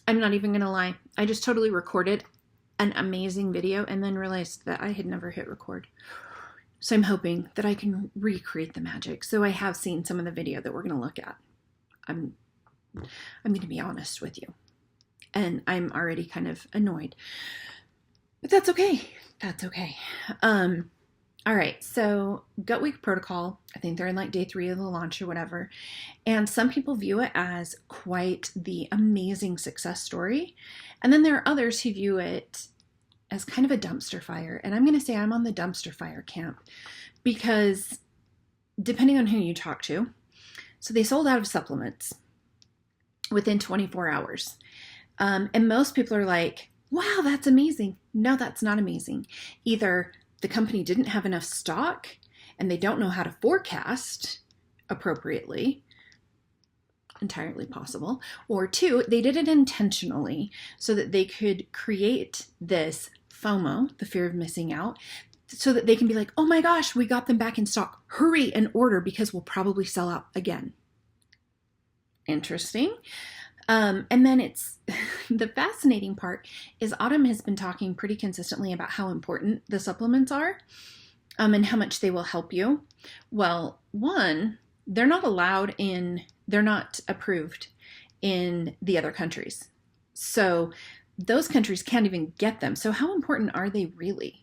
I'm not even going to lie. I just totally recorded an amazing video and then realized that I had never hit record. So I'm hoping that I can recreate the magic. So I have seen some of the video that we're going to look at. I'm going to be honest with you. And I'm already kind of annoyed. But that's okay. That's okay. All right, so Gut Week Protocol, I think they're in like day 3 of the launch or whatever. And some people view it as quite the amazing success story. And then there are others who view it as kind of a dumpster fire. And I'm going to say I'm on the dumpster fire camp because depending on who you talk to, so they sold out of supplements within 24 hours. And most people are like, wow, that's amazing. No, that's not amazing. Either the company didn't have enough stock and they don't know how to forecast appropriately, entirely possible, or 2, they did it intentionally so that they could create this FOMO, the fear of missing out, so that they can be like, oh my gosh, we got them back in stock. Hurry and order because we'll probably sell out again. Interesting. And then it's the fascinating part is Autumn has been talking pretty consistently about how important the supplements are and how much they will help you. Well, one, they're not approved in the other countries. So those countries can't even get them. So how important are they really?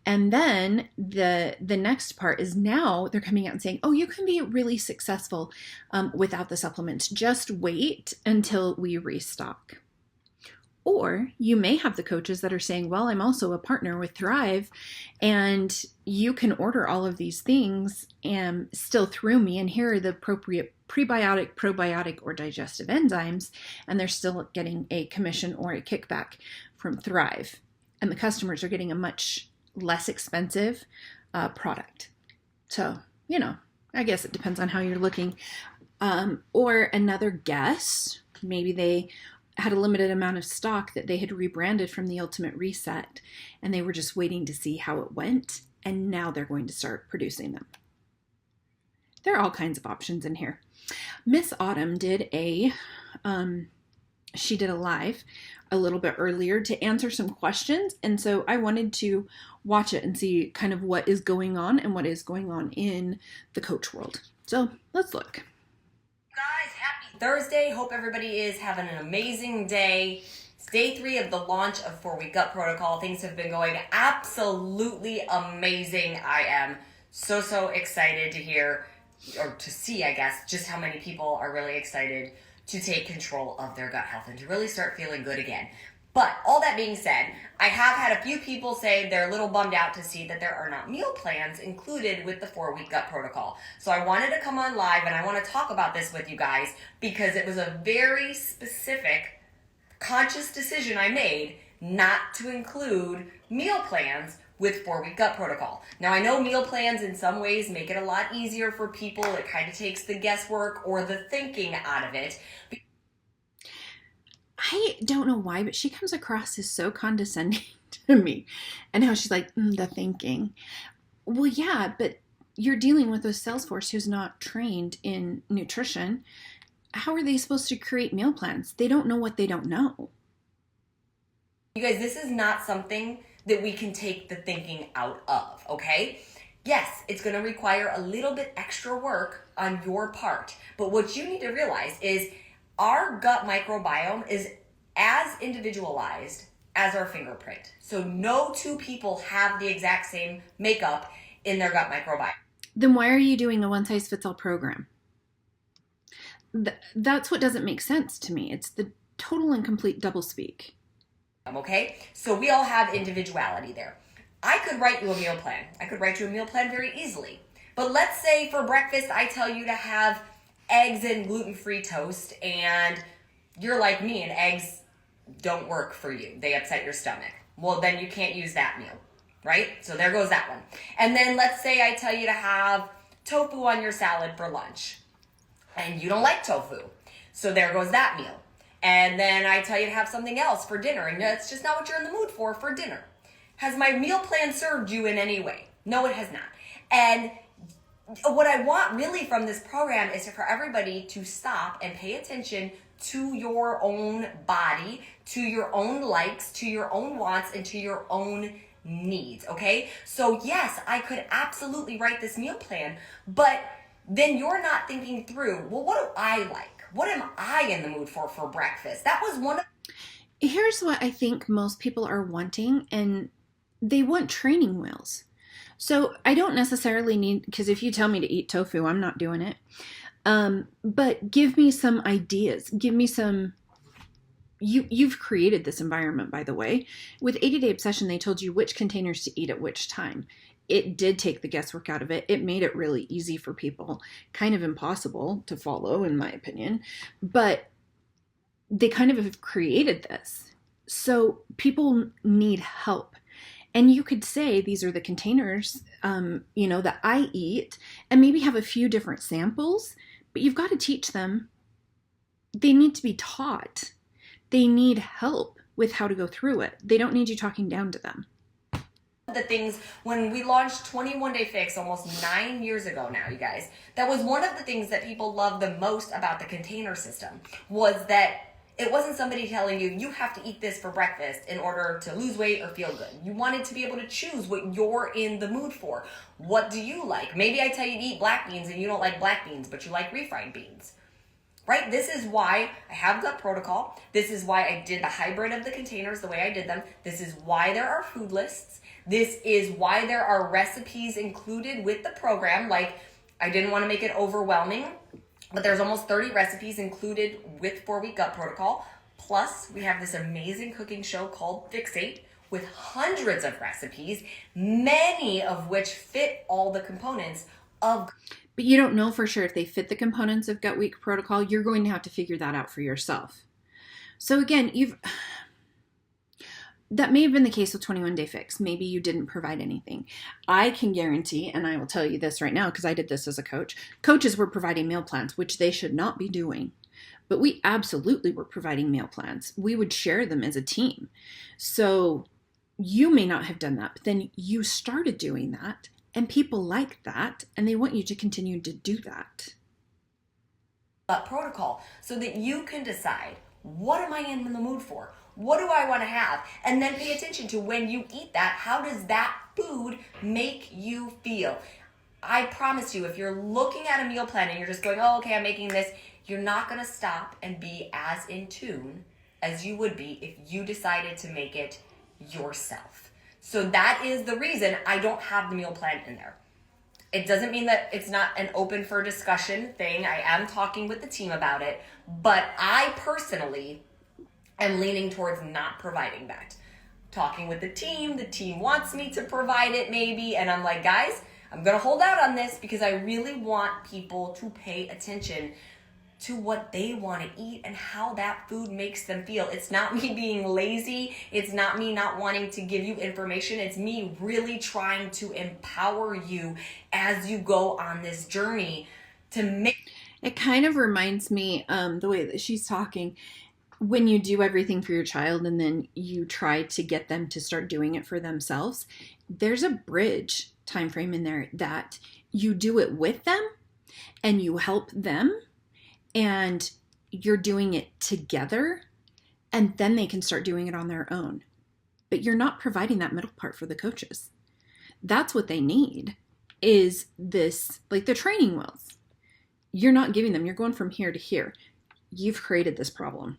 And then the next part is now they're coming out and saying, oh, you can be really successful without the supplements. Just wait until we restock. Or you may have the coaches that are saying, well, I'm also a partner with Thrive and you can order all of these things and still through me. And here are the appropriate prebiotic, probiotic, or digestive enzymes. And they're still getting a commission or a kickback from Thrive. And the customers are getting a much less expensive product. So, I guess it depends on how you're looking. Or another guess, maybe they had a limited amount of stock that they had rebranded from the Ultimate Reset and they were just waiting to see how it went. And now they're going to start producing them. There are all kinds of options in here. Miss Autumn did she did a live a little bit earlier to answer some questions. And so I wanted to watch it and see kind of what is going on and what is going on in the coach world. So let's look. Guys, happy Thursday. Hope everybody is having an amazing day. It's day 3 of the launch of 4-Week Gut Protocol. Things have been going absolutely amazing. I am so excited to hear, or to see, I guess, just how many people are really excited to take control of their gut health and to really start feeling good again. But all that being said, I have had a few people say they're a little bummed out to see that there are not meal plans included with the 4-Week Gut Protocol. So I wanted to come on live and I want to talk about this with you guys because it was a very specific, conscious decision I made not to include meal plans with 4-Week Gut Protocol. Now I know meal plans in some ways make it a lot easier for people. It kind of takes the guesswork or the thinking out of it. I don't know why, but she comes across as so condescending to me and how she's like, the thinking. Well, yeah, but you're dealing with a sales force who's not trained in nutrition. How are they supposed to create meal plans? They don't know what they don't know. You guys, this is not something that we can take the thinking out of, okay? Yes, it's going to require a little bit extra work on your part, but what you need to realize is our gut microbiome is as individualized as our fingerprint. So no 2 people have the exact same makeup in their gut microbiome. Then why are you doing a one-size-fits-all program? That's what doesn't make sense to me. It's the total and complete doublespeak. Okay, so we all have individuality there. I could write you a meal plan. I could write you a meal plan very easily. But let's say for breakfast I tell you to have eggs and gluten-free toast and you're like me and eggs don't work for you. They upset your stomach. Well, then you can't use that meal, right? So there goes that one. And then let's say I tell you to have tofu on your salad for lunch and you don't like tofu. So there goes that meal. And then I tell you to have something else for dinner, and it's just not what you're in the mood for dinner. Has my meal plan served you in any way? No, it has not. And what I want really from this program is for everybody to stop and pay attention to your own body, to your own likes, to your own wants, and to your own needs, okay? So yes, I could absolutely write this meal plan, but then you're not thinking through, well, what do I like? What am I in the mood for breakfast? That was one of... Here's what I think most people are wanting, and they want training wheels. So I don't necessarily need, because if you tell me to eat tofu, I'm not doing it. But give me some ideas. Give me some, you've created this environment, by the way. With 80-Day Obsession, they told you which containers to eat at which time. It did take the guesswork out of it. It made it really easy for people. Kind of impossible to follow, in my opinion. But they kind of have created this. So people need help. And you could say these are the containers, that I eat, and maybe have a few different samples, but you've got to teach them. They need to be taught. They need help with how to go through it. They don't need you talking down to them. The things when we launched 21 Day Fix almost 9 years ago now, you guys, that was one of the things that people loved the most about the container system was that it wasn't somebody telling you, you have to eat this for breakfast in order to lose weight or feel good. You wanted to be able to choose what you're in the mood for. What do you like? Maybe I tell you to eat black beans and you don't like black beans, but you like refried beans. Right? This is why I have Gut Protocol. This is why I did the hybrid of the containers the way I did them. This is why there are food lists. This is why there are recipes included with the program. Like, I didn't want to make it overwhelming, but there's almost 30 recipes included with 4-Week Gut Protocol. Plus, we have this amazing cooking show called Fixate with hundreds of recipes, many of which fit all the components of... But you don't know for sure if they fit the components of Gut Week Protocol. You're going to have to figure that out for yourself. So again, that may have been the case with 21 Day Fix. Maybe you didn't provide anything. I can guarantee, and I will tell you this right now because I did this as a coach, coaches were providing meal plans, which they should not be doing. But we absolutely were providing meal plans. We would share them as a team. So you may not have done that, but then you started doing that, and people like that, and they want you to continue to do that. Protocol, so that you can decide, what am I in the mood for? What do I want to have? And then pay attention to when you eat that, how does that food make you feel? I promise you, if you're looking at a meal plan and you're just going, oh, okay, I'm making this, you're not going to stop and be as in tune as you would be if you decided to make it yourself. So that is the reason I don't have the meal plan in there. It doesn't mean that it's not an open for discussion thing. I am talking with the team about it, but I personally am leaning towards not providing that. Talking with the team wants me to provide it maybe, and I'm like, guys, I'm gonna hold out on this because I really want people to pay attention to what they want to eat and how that food makes them feel. It's not me being lazy. It's not me not wanting to give you information. It's me really trying to empower you as you go on this journey to make... It kind of reminds me, the way that she's talking, when you do everything for your child and then you try to get them to start doing it for themselves, there's a bridge time frame in there that you do it with them and you help them and you're doing it together, and then they can start doing it on their own. But you're not providing that middle part for the coaches. That's what they need, is this, like the training wheels. You're not giving them, you're going from here to here. You've created this problem.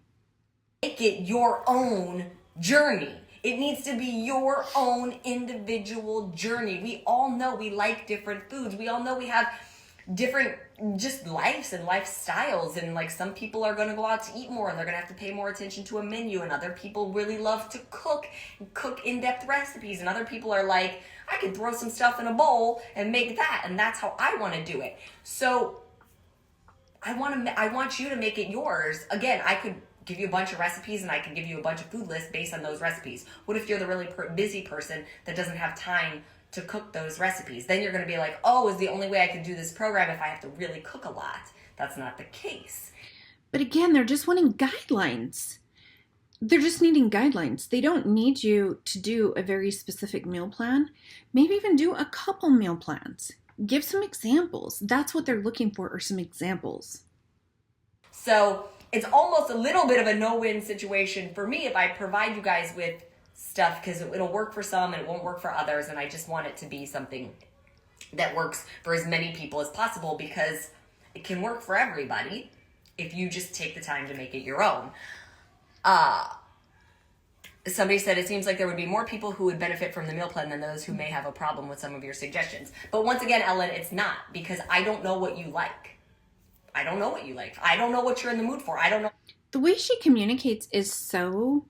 Make it your own journey. It needs to be your own individual journey. We all know we like different foods. We all know we have different just lives and lifestyles, and like some people are going to go out to eat more and they're going to have to pay more attention to a menu, and other people really love to cook in-depth recipes, and other people are like, I could throw some stuff in a bowl and make that, and that's how I want to do it. So I want you to make it yours. Again, I could give you a bunch of recipes and I can give you a bunch of food lists based on those recipes. What if you're the really busy person that doesn't have time to cook those recipes? Then you're going to be like, oh, is the only way I can do this program if I have to really cook a lot. That's not the case. But again, they're just wanting guidelines. They're just needing guidelines. They don't need you to do a very specific meal plan. Maybe even do a couple meal plans. Give some examples. That's what they're looking for, are some examples. So it's almost a little bit of a no-win situation for me if I provide you guys with stuff, because it'll work for some and it won't work for others, and I just want it to be something that works for as many people as possible, because it can work for everybody if you just take the time to make it your own. Somebody said, it seems like there would be more people who would benefit from the meal plan than those who may have a problem with some of your suggestions. But once again, Ellen, it's not, because I don't know what you like. I don't know what you like. I don't know what you're in the mood for. I don't know. The way she communicates is so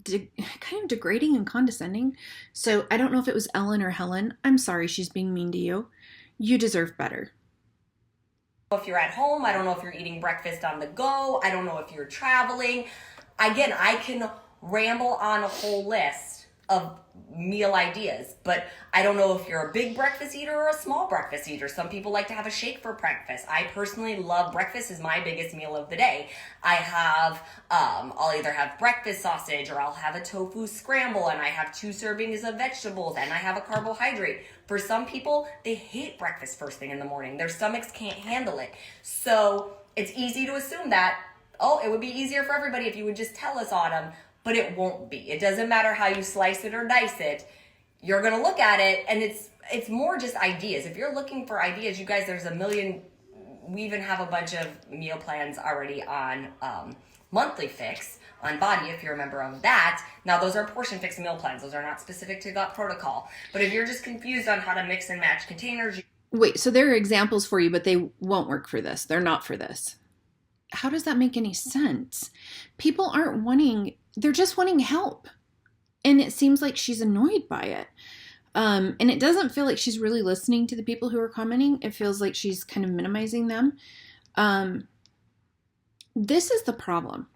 kind of degrading and condescending. So I don't know if it was Ellen or Helen. I'm sorry she's being mean to you. You deserve better. If you're at home, I don't know if you're eating breakfast on the go. I don't know if you're traveling. Again, I can ramble on a whole list of meal ideas, but I don't know if you're a big breakfast eater or a small breakfast eater. Some people like to have a shake for breakfast. I personally love breakfast as my biggest meal of the day. I have, I'll either have breakfast sausage, or I'll have a tofu scramble, and I have 2 servings of vegetables, and I have a carbohydrate. For some people, they hate breakfast first thing in the morning. Their stomachs can't handle it. So it's easy to assume that, oh, it would be easier for everybody if you would just tell us, Autumn. But it won't be. It doesn't matter how you slice it or dice it. You're going to look at it, and it's more just ideas. If you're looking for ideas, you guys, there's a million. We even have a bunch of meal plans already on Monthly Fix on Body, if you're a member of that. Now, those are portion fix meal plans. Those are not specific to gut protocol. But if you're just confused on how to mix and match containers. Wait, so there are examples for you, but they won't work for this. They're not for this. How does that make any sense? People aren't wanting, they're just wanting help. And it seems like she's annoyed by it. And it doesn't feel like she's really listening to the people who are commenting. It feels like she's kind of minimizing them. This is the problem.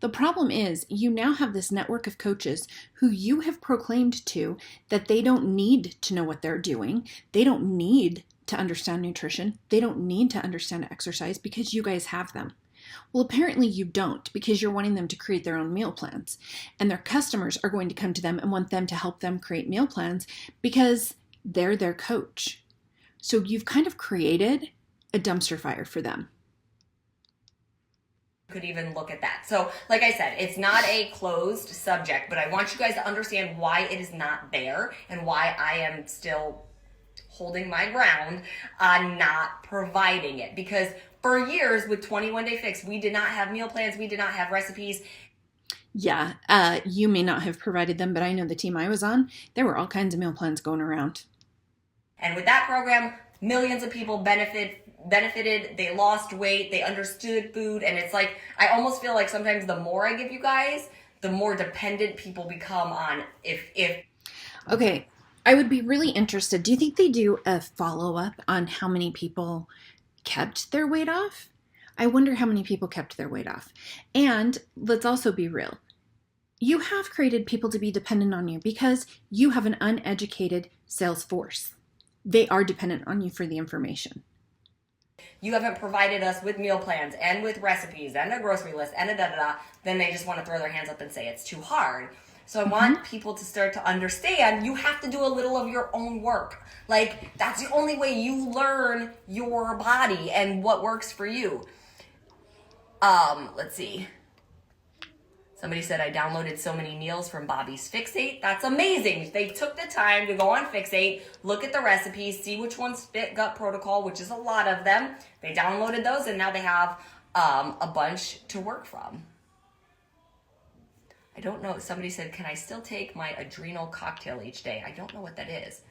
The problem is you now have this network of coaches who you have proclaimed to that they don't need to know what they're doing. They don't need to understand nutrition. They don't need to understand exercise because you guys have them. Well, apparently you don't, because you're wanting them to create their own meal plans. And their customers are going to come to them and want them to help them create meal plans because they're their coach. So you've kind of created a dumpster fire for them. Could even look at that. So like I said, it's not a closed subject, but I want you guys to understand why it is not there and why I am still holding my ground on not providing it. Because for years with 21 Day Fix, we did not have meal plans. We did not have recipes. Yeah, you may not have provided them, but I know the team I was on, there were all kinds of meal plans going around. And with that program, millions of people benefited, they lost weight, they understood food, and it's like, I almost feel like sometimes the more I give you guys, the more dependent people become on if. Okay, I would be really interested. Do you think they do a follow-up on how many people kept their weight off? I wonder how many people kept their weight off. And let's also be real. You have created people to be dependent on you because you have an uneducated sales force. They are dependent on you for the information. You haven't provided us with meal plans and with recipes and a grocery list and a da-da-da, then they just want to throw their hands up and say it's too hard. So I want people to start to understand you have to do a little of your own work. Like, that's the only way you learn your body and what works for you. Let's see. Somebody said, I downloaded so many meals from Bobby's Fixate. That's amazing. They took the time to go on Fixate, look at the recipes, see which ones fit gut protocol, which is a lot of them. They downloaded those, and now they have a bunch to work from. I don't know. Somebody said, can I still take my adrenal cocktail each day? I don't know what that is.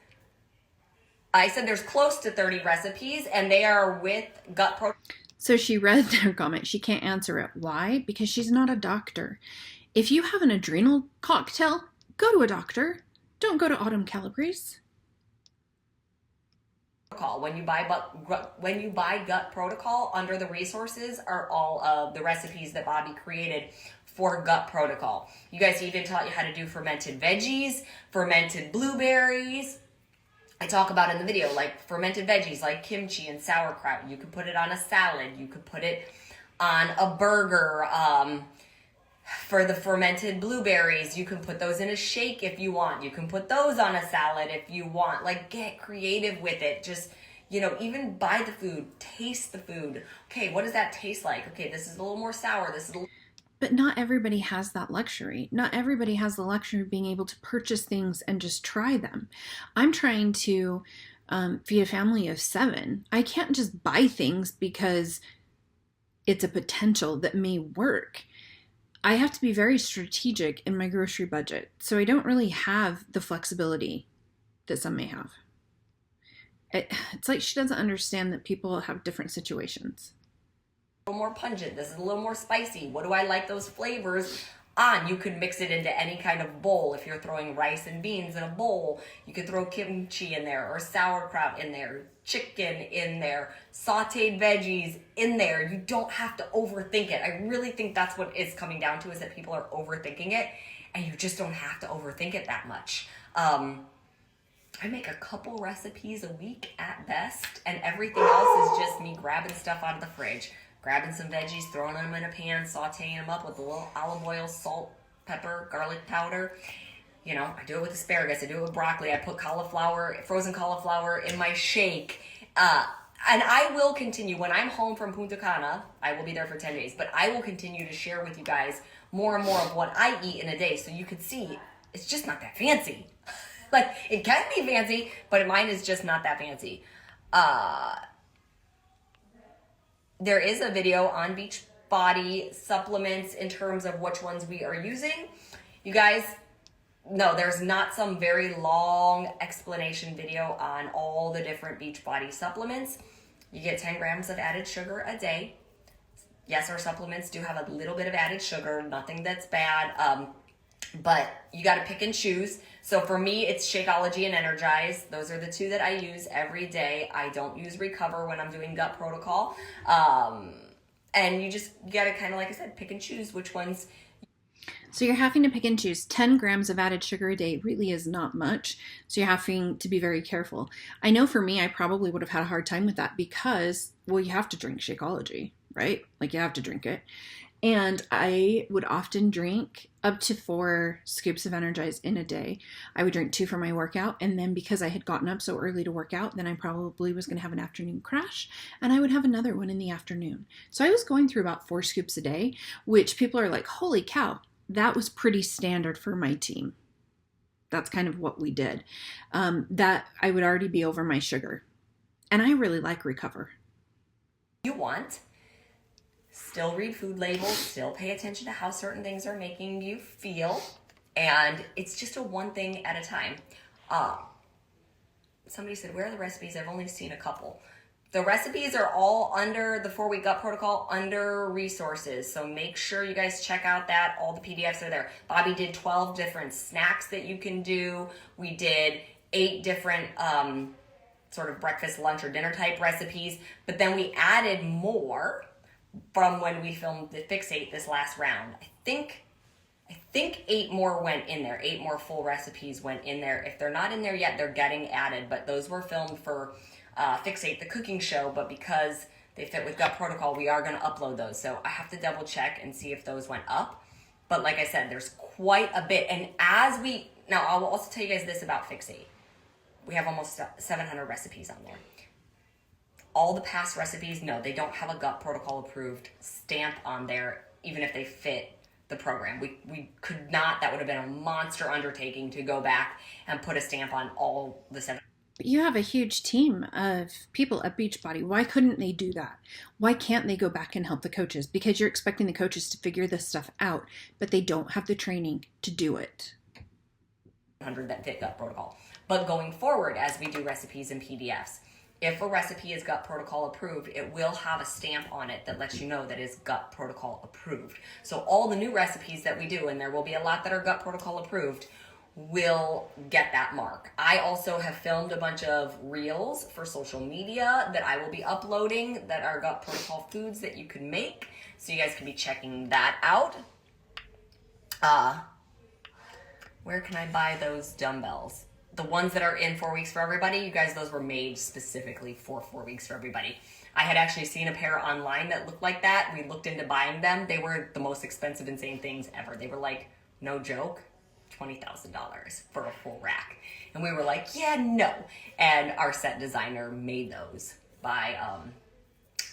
I said there's close to 30 recipes, and they are with gut protocol. So she read their comment. She can't answer it. Why? Because she's not a doctor. If you have an adrenal cocktail, go to a doctor. Don't go to Autumn Calabrese. When you buy gut protocol, under the resources are all of the recipes that Bobby created for gut protocol. You guys even taught you how to do fermented veggies, fermented blueberries. I talk about in the video, like fermented veggies, like kimchi and sauerkraut. You could put it on a salad. You could put it on a burger. For the fermented blueberries, you can put those in a shake if you want. You can put those on a salad if you want. Like, get creative with it. Just Even buy the food, taste the food. Okay, what does that taste like? Okay, this is a little more sour. This is a little. But not everybody has that luxury. Not everybody has the luxury of being able to purchase things and just try them. I'm trying to feed a family of 7. I can't just buy things because it's a potential that may work. I have to be very strategic in my grocery budget. So I don't really have the flexibility that some may have. It's like she doesn't understand that people have different situations. A little more pungent. This is a little more spicy. What do I like those flavors on? You could mix it into any kind of bowl. If you're throwing rice and beans in a bowl, you could throw kimchi in there or sauerkraut in there, chicken in there, sauteed veggies in there. You don't have to overthink it. I really think that's what it's coming down to, is that people are overthinking it, and you just don't have to overthink it that much. I make a couple recipes a week at best, and everything else is just me grabbing stuff out of the fridge. Grabbing some veggies, throwing them in a pan, sauteing them up with a little olive oil, salt, pepper, garlic powder. I do it with asparagus. I do it with broccoli. I put frozen cauliflower in my shake. And I will continue. When I'm home from Punta Cana, I will be there for 10 days, but I will continue to share with you guys more and more of what I eat in a day, so you can see it's just not that fancy. Like, it can be fancy, but mine is just not that fancy. There is a video on Beachbody supplements in terms of which ones we are using. You guys, no, there's not some very long explanation video on all the different Beachbody supplements. You get 10 grams of added sugar a day. Yes, our supplements do have a little bit of added sugar, nothing that's bad, but you got to pick and choose. So for me, it's Shakeology and Energize. Those are the 2 that I use every day. I don't use Recover when I'm doing gut protocol. And you got to kind of, like I said, pick and choose which ones. So you're having to pick and choose. 10 grams of added sugar a day really is not much. So you're having to be very careful. I know for me, I probably would have had a hard time with that because, well, you have to drink Shakeology, right? Like, you have to drink it. And I would often drink up to 4 scoops of Energize in a day. I would drink 2 for my workout. And then because I had gotten up so early to work out, then I probably was going to have an afternoon crash. And I would have another one in the afternoon. So I was going through about 4 scoops a day, which people are like, holy cow, that was pretty standard for my team. That's kind of what we did. That I would already be over my sugar. And I really like Recover. You want. Still read food labels, still pay attention to how certain things are making you feel, and it's just a one thing at a time. Somebody said, where are the recipes? I've only seen a couple. The recipes are all under the 4-week gut protocol, under resources, so make sure you guys check out that. All the PDFs are there. Bobby did 12 different snacks that you can do. We did 8 different sort of breakfast, lunch, or dinner type recipes, but then we added more from when we filmed the Fixate this last round. I think 8 more went in there. 8 more full recipes went in there. If they're not in there yet, they're getting added, but those were filmed for Fixate, the cooking show, but because they fit with gut protocol, we are going to upload those. So I have to double check and see if those went up. But like I said, there's quite a bit. And now I will also tell you guys this about Fixate. We have almost 700 recipes on there. All the past recipes, no, they don't have a gut protocol approved stamp on there, even if they fit the program. We could not, that would have been a monster undertaking to go back and put a stamp on all the 7. But you have a huge team of people at Beachbody. Why couldn't they do that? Why can't they go back and help the coaches? Because you're expecting the coaches to figure this stuff out, but they don't have the training to do it. 100 that fit gut protocol. But going forward, as we do recipes and PDFs, if a recipe is gut protocol approved, it will have a stamp on it that lets you know that it's gut protocol approved. So all the new recipes that we do, and there will be a lot that are gut protocol approved, will get that mark. I also have filmed a bunch of reels for social media that I will be uploading that are gut protocol foods that you can make. So you guys can be checking that out. Where can I buy those dumbbells? The ones that are in 4 weeks for everybody, you guys, those were made specifically for 4 weeks for everybody. I had actually seen a pair online that looked like that. We looked into buying them. They were the most expensive, insane things ever. They were like, no joke, $20,000 for a full rack. And we were like, yeah, no. And our set designer made those by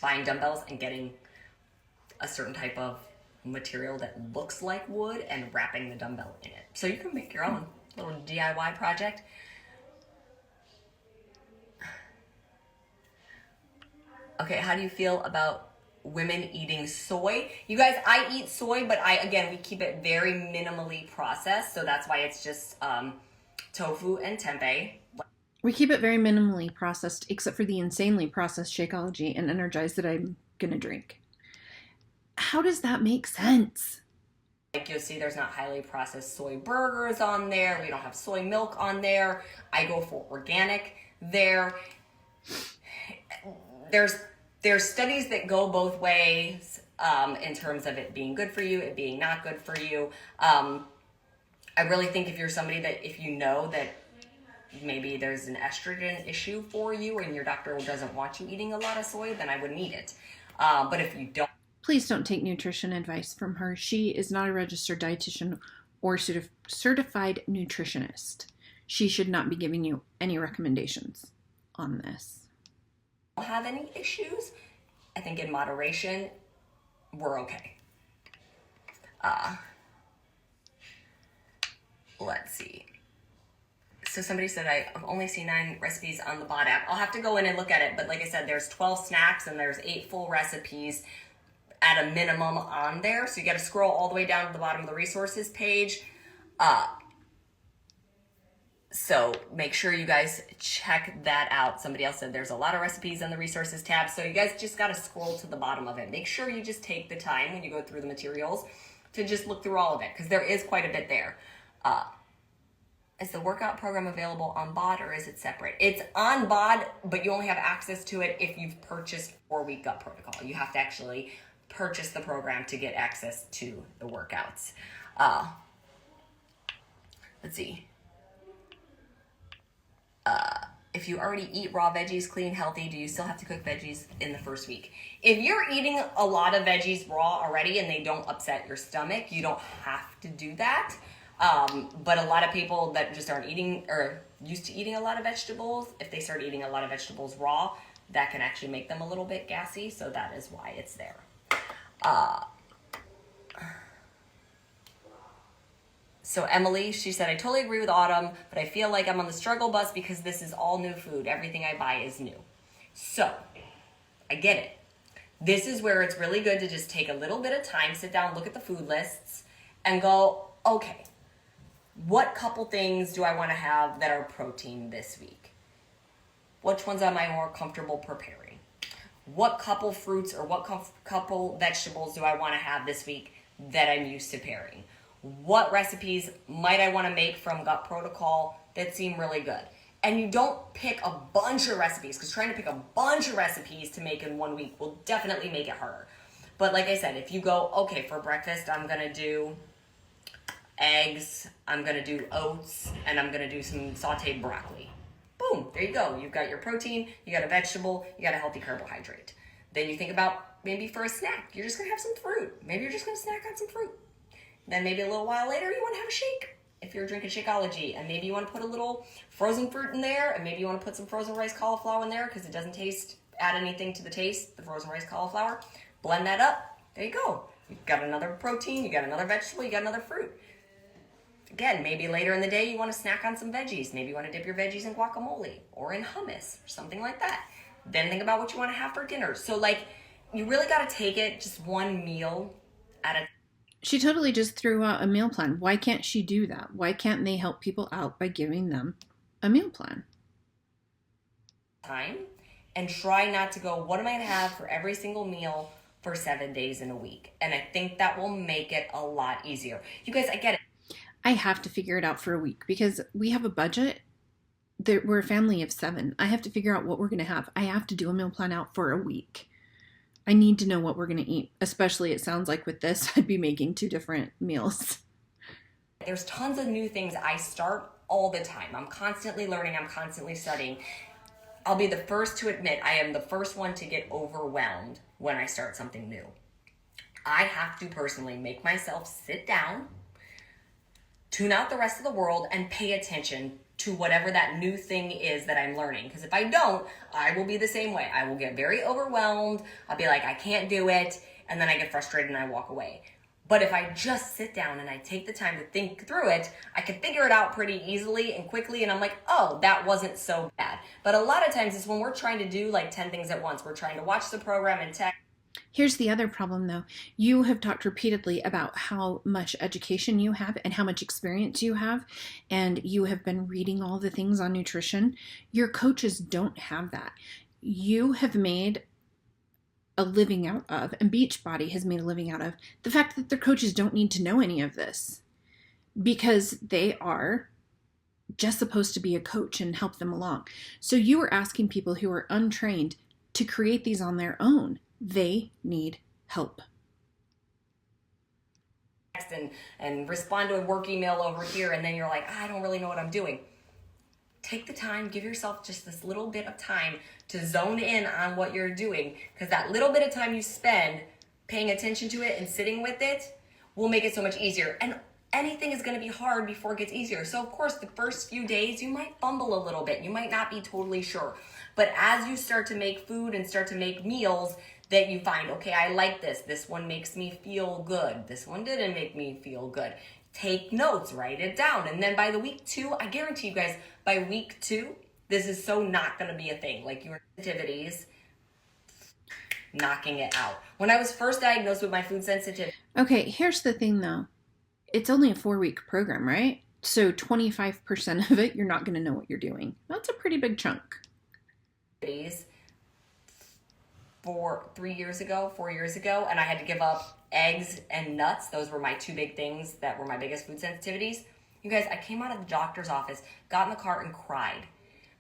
buying dumbbells and getting a certain type of material that looks like wood and wrapping the dumbbell in it. So you can make your own little DIY project. Okay, how do you feel about women eating soy? You guys, I eat soy, but we keep it very minimally processed. So that's why it's just tofu and tempeh. We keep it very minimally processed, except for the insanely processed Shakeology and Energize that I'm going to drink. How does that make sense? Like you'll see there's not highly processed soy burgers on there. We don't have soy milk on there. I go for organic there. There's studies that go both ways in terms of it being good for you, it being not good for you. I really think if you're somebody that, if you know that maybe there's an estrogen issue for you and your doctor doesn't want you eating a lot of soy, then I wouldn't eat it. But if you don't. Please don't take nutrition advice from her. She is not a registered dietitian or certified nutritionist. She should not be giving you any recommendations on this. Have any issues, I think in moderation, we're okay. Let's see. So somebody said I've only seen 9 recipes on the BOD app. I'll have to go in and look at it, but like I said, there's 12 snacks and there's 8 full recipes at a minimum on there. So you got to scroll all the way down to the bottom of the resources page. So make sure you guys check that out. Somebody else said there's a lot of recipes on the resources tab. So you guys just got to scroll to the bottom of it. Make sure you just take the time when you go through the materials to just look through all of it, because there is quite a bit there. Is the workout program available on BOD or is it separate? It's on BOD, but you only have access to it if you've purchased 4-week gut protocol. You have to actually purchase the program to get access to the workouts. Let's see. If you already eat raw veggies, clean, healthy, do you still have to cook veggies in the first week? If you're eating a lot of veggies raw already and they don't upset your stomach, you don't have to do that. But a lot of people that just aren't eating or used to eating a lot of vegetables, if they start eating a lot of vegetables raw, that can actually make them a little bit gassy. So that is why it's there. So Emily, she said, I totally agree with Autumn, but I feel like I'm on the struggle bus because this is all new food. Everything I buy is new. So I get it. This is where it's really good to just take a little bit of time, sit down, look at the food lists and go, okay, what couple things do I want to have that are protein this week? Which ones am I more comfortable preparing? What couple fruits or what couple vegetables do I want to have this week that I'm used to pairing? What recipes might I want to make from Gut Protocol that seem really good? And you don't pick a bunch of recipes, because trying to pick a bunch of recipes to make in 1 week will definitely make it harder. But like I said, if you go, okay, for breakfast, I'm going to do eggs, I'm going to do oats, and I'm going to do some sauteed broccoli. Boom, there you go. You've got your protein, you got a vegetable, you got a healthy carbohydrate. Then you think about maybe for a snack, you're just going to have some fruit. Maybe you're just going to snack on some fruit. Then maybe a little while later, you want to have a shake. If you're drinking Shakeology, and maybe you want to put a little frozen fruit in there, and maybe you want to put some frozen rice cauliflower in there because it doesn't add anything to the taste, the frozen rice cauliflower. Blend that up. There you go. You've got another protein, you got another vegetable, you got another fruit. Again, maybe later in the day, you want to snack on some veggies. Maybe you want to dip your veggies in guacamole or in hummus or something like that. Then think about what you want to have for dinner. So, like, you really got to take it just one meal at a time. She totally just threw out a meal plan. Why can't she do that? Why can't they help people out by giving them a meal plan? And try not to go, what am I going to have for every single meal for 7 days in a week? And I think that will make it a lot easier. You guys, I get it. I have to figure it out for a week because we have a budget. We're a family of 7. I have to figure out what we're going to have. I have to do a meal plan out for a week. I need to know what we're going to eat, especially it sounds like with this, I'd be making 2 different meals. There's tons of new things I start all the time. I'm constantly learning. I'm constantly studying. I'll be the first to admit I am the first one to get overwhelmed when I start something new. I have to personally make myself sit down, tune out the rest of the world and pay attention to whatever that new thing is that I'm learning. Because if I don't, I will be the same way. I will get very overwhelmed. I'll be like, I can't do it. And then I get frustrated and I walk away. But if I just sit down and I take the time to think through it, I can figure it out pretty easily and quickly. And I'm like, oh, that wasn't so bad. But a lot of times it's when we're trying to do like 10 things at once. We're trying to watch the program and text. Here's the other problem, though. You have talked repeatedly about how much education you have and how much experience you have, and you have been reading all the things on nutrition. Your coaches don't have that. You have made a living out of, and Beachbody has made a living out of, the fact that their coaches don't need to know any of this because they are just supposed to be a coach and help them along. So you are asking people who are untrained to create these on their own. They need help. And respond to a work email over here, and then you're like, I don't really know what I'm doing. Take the time, give yourself just this little bit of time to zone in on what you're doing, because that little bit of time you spend paying attention to it and sitting with it will make it so much easier. And anything is going to be hard before it gets easier. So of course, the first few days, you might fumble a little bit. You might not be totally sure. But as you start to make food and start to make meals that you find, okay, I like this. This one makes me feel good. This one didn't make me feel good. Take notes, write it down. And then by the week 2, I guarantee you guys, by week 2, this is so not going to be a thing. Like your sensitivities, knocking it out. When I was first diagnosed with my food sensitivity. Okay, here's the thing though. It's only a 4-week program, right? So 25% of it, you're not going to know what you're doing. That's a pretty big chunk. 4 years ago, and I had to give up eggs and nuts. Those were my 2 big things that were my biggest food sensitivities. You guys, I came out of the doctor's office, got in the car and cried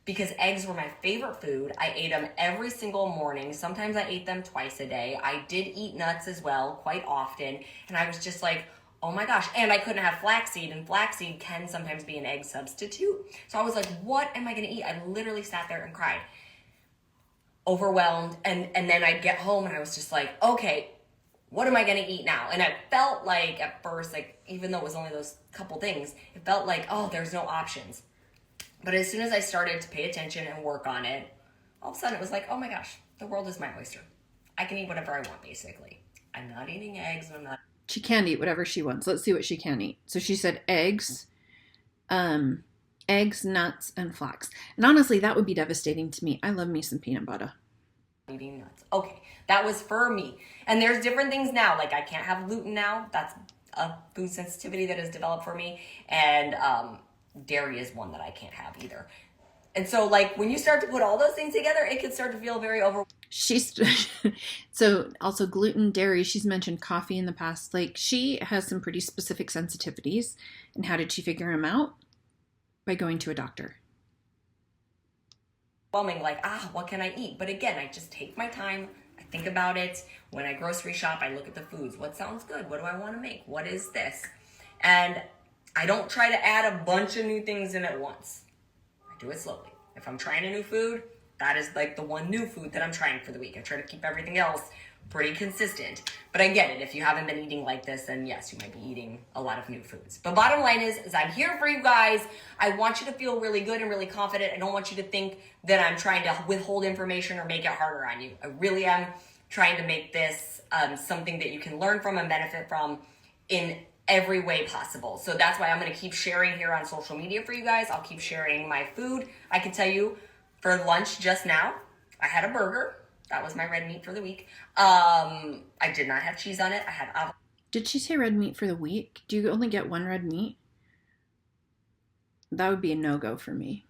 because eggs were my favorite food. I ate them every single morning. Sometimes I ate them twice a day. I did eat nuts as well quite often, and I was just like, oh my gosh. And I couldn't have flaxseed, and flaxseed can sometimes be an egg substitute. So I was like, what am I going to eat? I literally sat there and cried. Overwhelmed, and then I'd get home and I was just like, okay, what am I gonna eat now? And I felt like at first, like even though it was only those couple things, it felt like, oh, there's no options. But as soon as I started to pay attention and work on it, all of a sudden it was like, oh my gosh, the world is my oyster. I can eat whatever I want, basically. I'm not eating eggs, and I'm not. She can eat whatever she wants. Let's see what she can eat. So she said eggs, nuts, and flax. And honestly, that would be devastating to me. I love me some peanut butter. Eating nuts. Okay, that was for me. And there's different things now. Like I can't have gluten now. That's a food sensitivity that has developed for me. And dairy is one that I can't have either. And so like when you start to put all those things together, it can start to feel very overwhelming. So also gluten, dairy, she's mentioned coffee in the past. Like she has some pretty specific sensitivities. And how did she figure them out? By going to a doctor. Like, what can I eat? But again, I just take my time. I think about it. When I grocery shop, I look at the foods. What sounds good? What do I want to make? What is this? And I don't try to add a bunch of new things in at once. I do it slowly. If I'm trying a new food, that is like the one new food that I'm trying for the week. I try to keep everything else pretty consistent. But I get it. If you haven't been eating like this, then yes, you might be eating a lot of new foods. But bottom line is I'm here for you guys. I want you to feel really good and really confident. I don't want you to think that I'm trying to withhold information or make it harder on you. I really am trying to make this something that you can learn from and benefit from in every way possible. So that's why I'm going to keep sharing here on social media for you guys. I'll keep sharing my food. I can tell you for lunch just now, I had a burger. That was my red meat for the week. I did not have cheese on it. I had avocado. Did she say red meat for the week? Do you only get one red meat? That would be a no-go for me.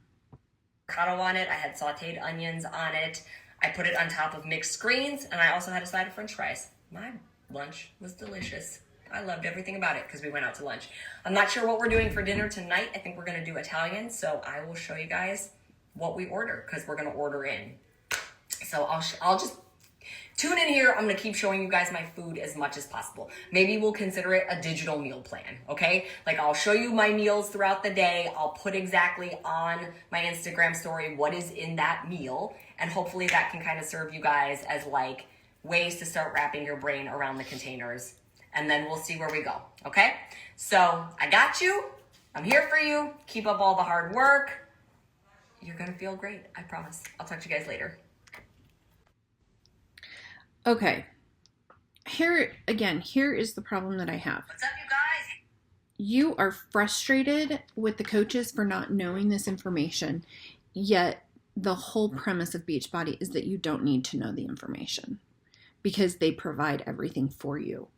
Avocado on it. I had sauteed onions on it. I put it on top of mixed greens, and I also had a side of French fries. My lunch was delicious. I loved everything about it because we went out to lunch. I'm not sure what we're doing for dinner tonight. I think we're going to do Italian, so I will show you guys what we order because we're going to order in. So I'll just tune in here. I'm going to keep showing you guys my food as much as possible. Maybe we'll consider it a digital meal plan, okay? Like I'll show you my meals throughout the day. I'll put exactly on my Instagram story what is in that meal. And hopefully that can kind of serve you guys as like ways to start wrapping your brain around the containers. And then we'll see where we go, okay? So I got you. I'm here for you. Keep up all the hard work. You're going to feel great. I promise. I'll talk to you guys later. Okay. Here is the problem that I have. What's up, you guys? You are frustrated with the coaches for not knowing this information, yet the whole premise of Beachbody is that you don't need to know the information because they provide everything for you.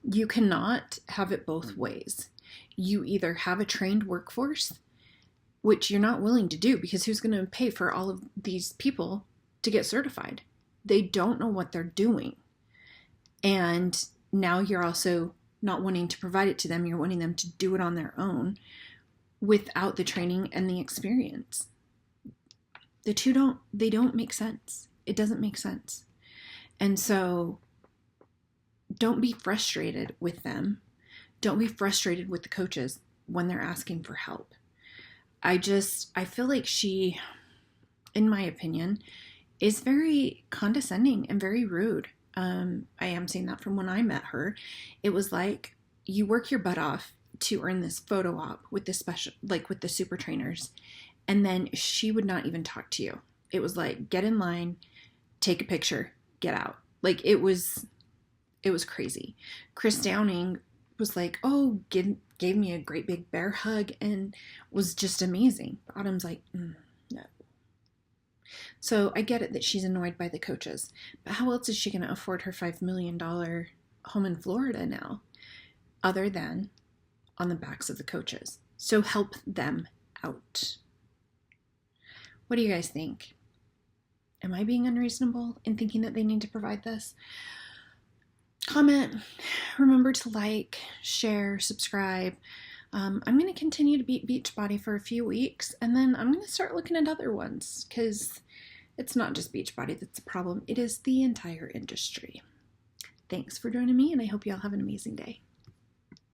You cannot have it both ways. You either have a trained workforce, which you're not willing to do because who's going to pay for all of these people to get certified? They don't know what they're doing. And now you're also not wanting to provide it to them. You're wanting them to do it on their own without the training and the experience. The two don't make sense. It doesn't make sense. And so don't be frustrated with them. Don't be frustrated with the coaches when they're asking for help. I feel like she, in my opinion, is very condescending and very rude. I am seeing that from when I met her. It was like, you work your butt off to earn this photo op with the special, like with the super trainers. And then she would not even talk to you. It was like, get in line, take a picture, get out. Like it was crazy. Chris Downing was like, oh, gave me a great big bear hug and was just amazing. Autumn's like, no. So I get it that she's annoyed by the coaches, but how else is she going to afford her $5 million home in Florida now, other than on the backs of the coaches? So help them out. What do you guys think? Am I being unreasonable in thinking that they need to provide this? Comment, remember to like, share, subscribe. I'm going to continue to beat Beachbody for a few weeks, and then I'm going to start looking at other ones, because it's not just Beachbody that's a problem. It is the entire industry. Thanks for joining me, and I hope you all have an amazing day.